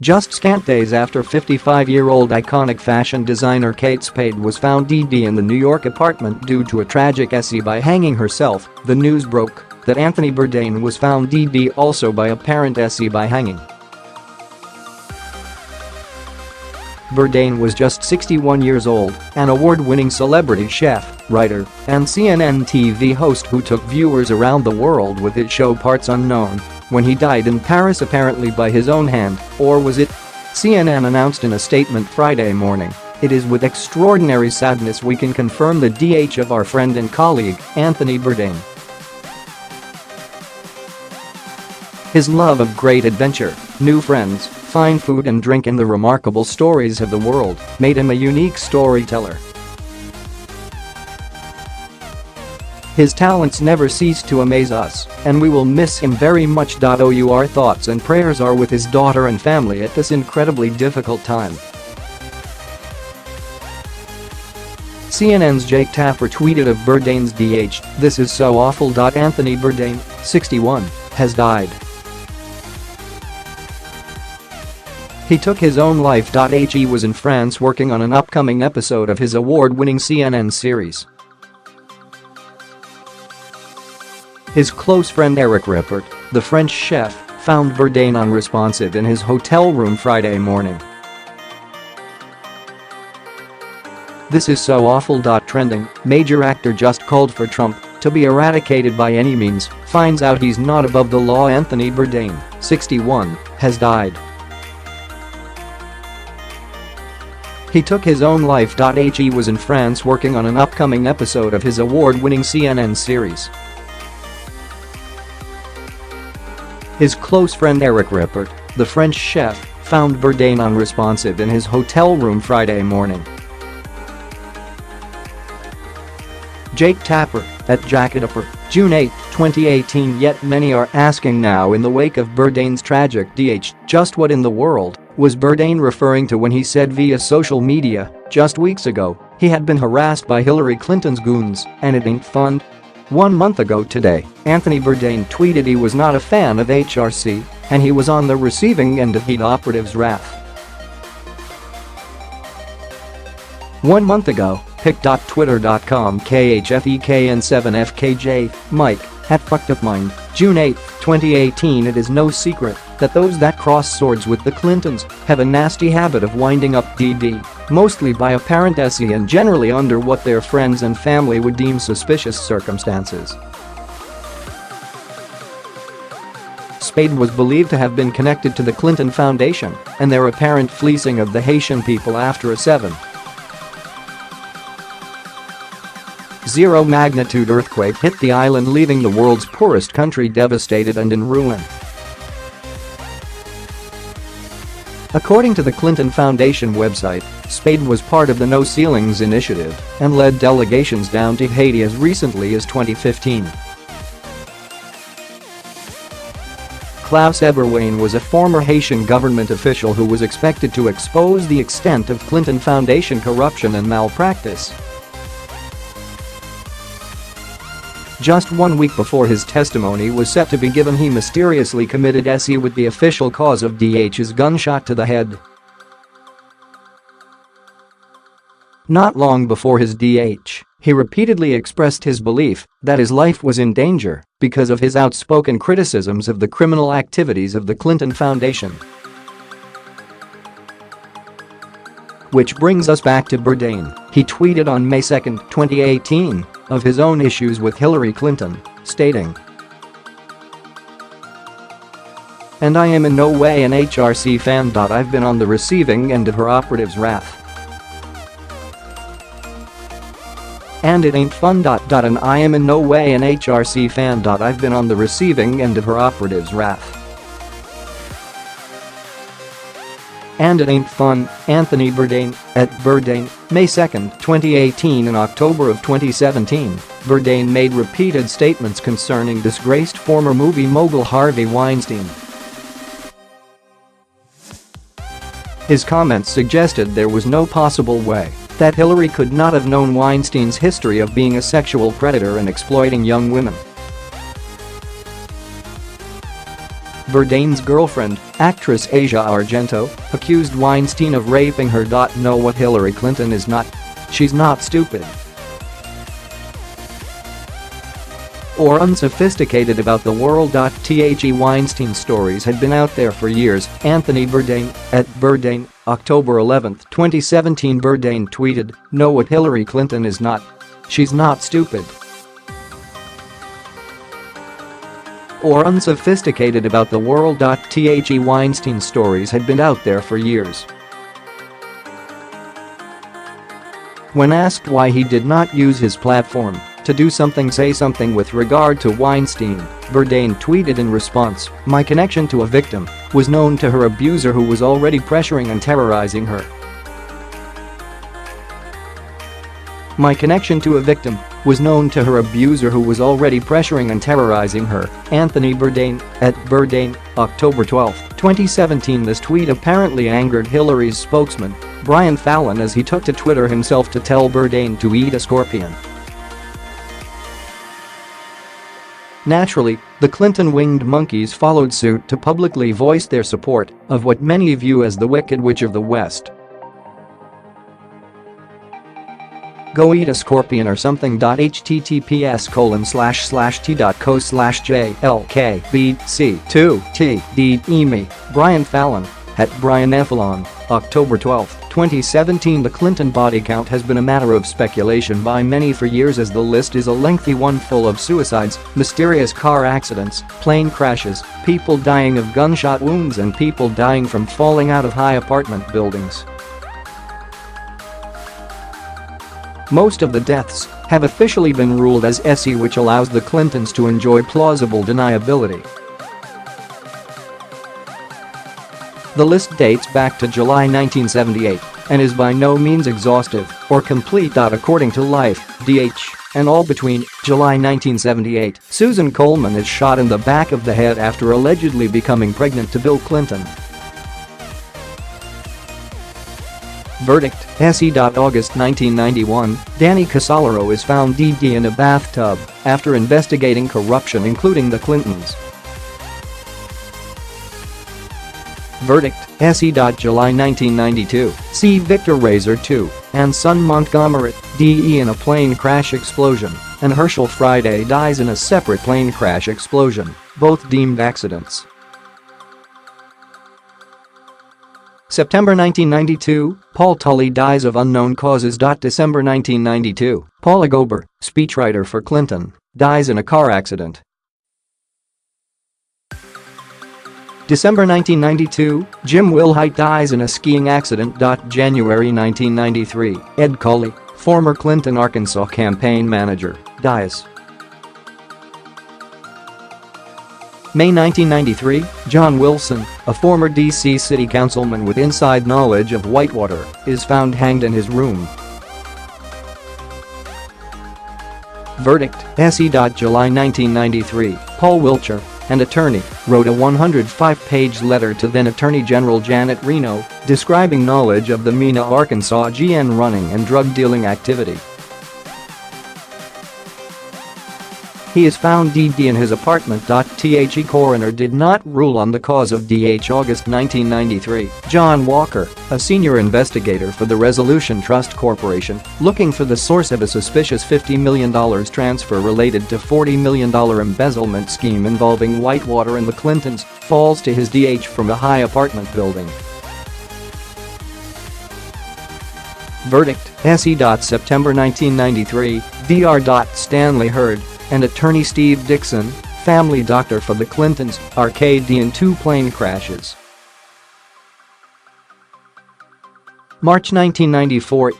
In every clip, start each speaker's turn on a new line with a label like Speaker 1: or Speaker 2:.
Speaker 1: Just scant days after 55-year-old iconic fashion designer Kate Spade was found dead in the New York apartment due to a tragic SE by hanging herself, the news broke that Anthony Bourdain was found dead also by apparent SE by hanging. Bourdain was just 61 years old, an award-winning celebrity chef, writer, and CNN TV host who took viewers around the world with his show Parts Unknown when he died in Paris apparently by his own hand, or was it? CNN announced in a statement Friday morning, "It is with extraordinary sadness we can confirm the DH of our friend and colleague, Anthony Bourdain. His love of great adventure, new friends, fine food and drink and the remarkable stories of the world made him a unique storyteller. His talents never cease to amaze us, and we will miss him very much. Our thoughts and prayers are with his daughter and family at this incredibly difficult time." CNN's Jake Tapper tweeted of Bourdain's DH, "This is so awful. Anthony Bourdain, 61, has died. He took his own life. He was in France working on an upcoming episode of his award-winning CNN series. His close friend Eric Rippert, the French chef, found Bourdain unresponsive in his hotel room Friday morning. This is so awful. Trending, major actor just called for Trump to be eradicated by any means, finds out he's not above the law. Anthony Bourdain, 61, has died. He took his own life. He was in France working on an upcoming episode of his award-winning CNN series. His close friend Eric Rippert, the French chef, found Bourdain unresponsive in his hotel room Friday morning. Jake Tapper, at Jacketapper, June 8, 2018. Yet many are asking now in the wake of Bourdain's tragic DH, just what in the world was Bourdain referring to when he said via social media just weeks ago he had been harassed by Hillary Clinton's goons and it ain't fun? 1 month ago today, Anthony Bourdain tweeted he was not a fan of HRC and he was on the receiving end of heat operatives' wrath. 1 month ago, pic.twitter.com khfekn7fkj, Mike, at FuckedUpMind, June 8, 2018. It is no secret that those that cross swords with the Clintons have a nasty habit of winding up DD, mostly by apparent SE and generally under what their friends and family would deem suspicious circumstances. Spade was believed to have been connected to the Clinton Foundation and their apparent fleecing of the Haitian people after a 7.0 magnitude earthquake hit the island, leaving the world's poorest country devastated and in ruin. According to the Clinton Foundation website, Spade was part of the No Ceilings initiative and led delegations down to Haiti as recently as 2015. Klaus Eberwein was a former Haitian government official who was expected to expose the extent of Clinton Foundation corruption and malpractice. Just 1 week before his testimony was set to be given, he mysteriously committed SE with the official cause of DH's gunshot to the head. Not long before his DH, he repeatedly expressed his belief that his life was in danger because of his outspoken criticisms of the criminal activities of the Clinton Foundation. Which brings us back to Bourdain. He tweeted on May 2, 2018, of his own issues with Hillary Clinton, stating, "And I am in no way an HRC fan. I've been on the receiving end of her operatives' wrath. And it ain't fun. And I am in no way an HRC fan. I've been on the receiving end of her operatives' wrath. And it ain't fun." Anthony Bourdain, at Bourdain, May 2, 2018. In October of 2017, Bourdain made repeated statements concerning disgraced former movie mogul Harvey Weinstein. His comments suggested there was no possible way that Hillary could not have known Weinstein's history of being a sexual predator and exploiting young women. Bourdain's girlfriend, actress Asia Argento, accused Weinstein of raping her. Know what Hillary Clinton is not? She's not stupid or unsophisticated about the world. The Weinstein stories had been out there for years. Anthony Bourdain, at Bourdain, October 11, 2017. Bourdain tweeted, "Know what Hillary Clinton is not? She's not stupid or unsophisticated about the world." The Weinstein stories had been out there for years. When asked why he did not use his platform to do something, say something with regard to Weinstein, Bourdain tweeted in response, "My connection to a victim was known to her abuser who was already pressuring and terrorizing her. My connection to a victim was known to her abuser who was already pressuring and terrorizing her." Anthony Bourdain, at Bourdain, October 12, 2017. This tweet apparently angered Hillary's spokesman, Brian Fallon, as he took to Twitter himself to tell Bourdain to eat a scorpion. Naturally, the Clinton-winged monkeys followed suit to publicly voice their support of what many view as the Wicked Witch of the West. Go eat a scorpion or something. https://t.co/JLKBC2TD. Brian Fallon, at Brian Fallon, October 12, 2017. The Clinton body count has been a matter of speculation by many for years, as the list is a lengthy one full of suicides, mysterious car accidents, plane crashes, people dying of gunshot wounds, and people dying from falling out of high apartment buildings. Most of the deaths have officially been ruled as SE, which allows the Clintons to enjoy plausible deniability. The list dates back to July 1978 and is by no means exhaustive or complete. According to Life.DH, and all between July 1978, Susan Coleman is shot in the back of the head after allegedly becoming pregnant to Bill Clinton. Verdict, SE. August 1991, Danny Casolaro is found dead in a bathtub after investigating corruption including the Clintons. Verdict, SE. July 1992, C. Victor Razor II and son Montgomery, DE in a plane crash explosion, and Herschel Friday dies in a separate plane crash explosion, both deemed accidents. September 1992, Paul Tully dies of unknown causes. December 1992, Paula Gober, speechwriter for Clinton, dies in a car accident. December 1992, Jim Wilhite dies in a skiing accident. January 1993, Ed Colley, former Clinton Arkansas campaign manager, dies. May 1993, John Wilson, a former D.C. city councilman with inside knowledge of Whitewater, is found hanged in his room. Verdict, SE. July 1993, Paul Wiltshire, an attorney, wrote a 105-page letter to then Attorney General Janet Reno describing knowledge of the Mena, Arkansas GN running and drug-dealing activity. He is found dead in his apartment. The coroner did not rule on the cause of DH. August 1993, John Walker, a senior investigator for the Resolution Trust Corporation, looking for the source of a suspicious $50 million transfer related to $40 million embezzlement scheme involving Whitewater and the Clintons, falls to his DH from a high apartment building. Verdict, SE. September 1993, Dr. Stanley Hurd and attorney Steve Dixon, family doctor for the Clintons, are killed in two plane crashes. March 1994,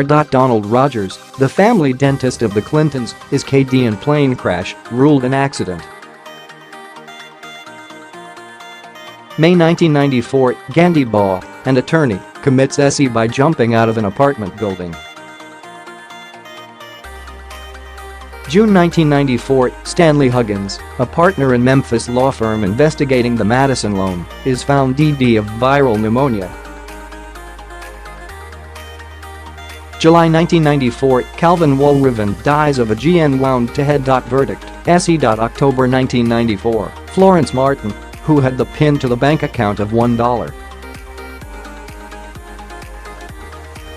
Speaker 1: Dr. Donald Rogers, the family dentist of the Clintons, is killed in plane crash, ruled an accident. May 1994, Gandhi Baugh, an attorney, commits SE by jumping out of an apartment building. June 1994, Stanley Huggins, a partner in Memphis law firm investigating the Madison loan, is found dead of viral pneumonia. July 1994, Calvin Walriven dies of a GN wound to head. Verdict, SE. October 1994, Florence Martin, who had the PIN to the bank account of $1.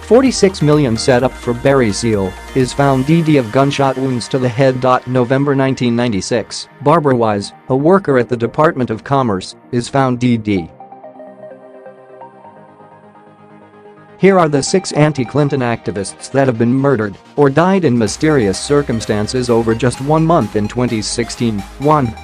Speaker 1: 46 million set up for Barry Seal is found dead of gunshot wounds to the head. November 1996, Barbara Wise, a worker at the Department of Commerce, is found dead. Here are the 6 anti-Clinton activists that have been murdered or died in mysterious circumstances over just 1 month in 2016. 1.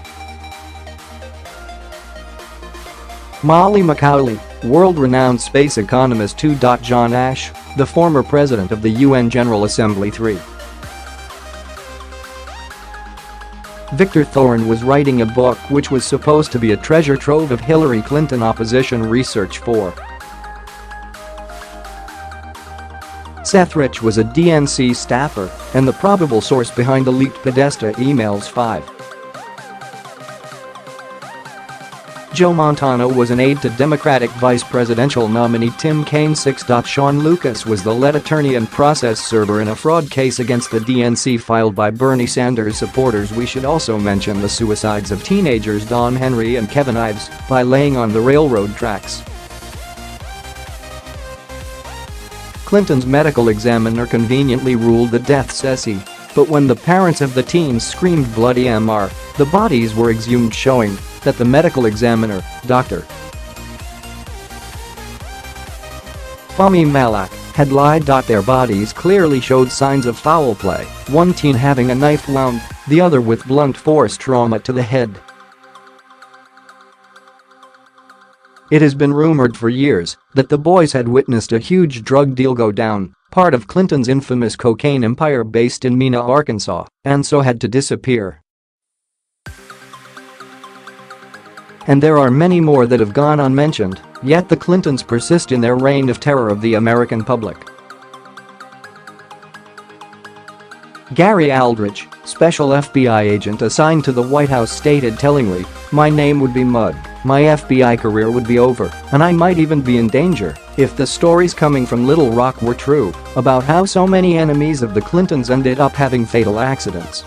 Speaker 1: Molly McCauley, world-renowned space economist. 2. John Ash, the former president of the UN General Assembly. 3. Victor Thorne was writing a book which was supposed to be a treasure trove of Hillary Clinton opposition research. 4. Seth Rich was a DNC staffer and the probable source behind the leaked Podesta emails. 5. Joe Montano was an aide to Democratic vice presidential nominee Tim Kaine. 6. Sean Lucas was the lead attorney and process server in a fraud case against the DNC filed by Bernie Sanders supporters. We should also mention the suicides of teenagers Don Henry and Kevin Ives by laying on the railroad tracks. Clinton's medical examiner conveniently ruled the deaths SE, but when the parents of the teens screamed bloody MR, the bodies were exhumed, showing that the medical examiner, Dr. Fahmy Malak, had lied. Their bodies clearly showed signs of foul play, one teen having a knife wound, the other with blunt force trauma to the head. It has been rumored for years that the boys had witnessed a huge drug deal go down, part of Clinton's infamous cocaine empire based in Mena, Arkansas, and so had to disappear. And there are many more that have gone unmentioned, yet the Clintons persist in their reign of terror of the American public. Gary Aldrich, special FBI agent assigned to the White House, stated tellingly, "My name would be mud, my FBI career would be over, and I might even be in danger if the stories coming from Little Rock were true about how so many enemies of the Clintons ended up having fatal accidents."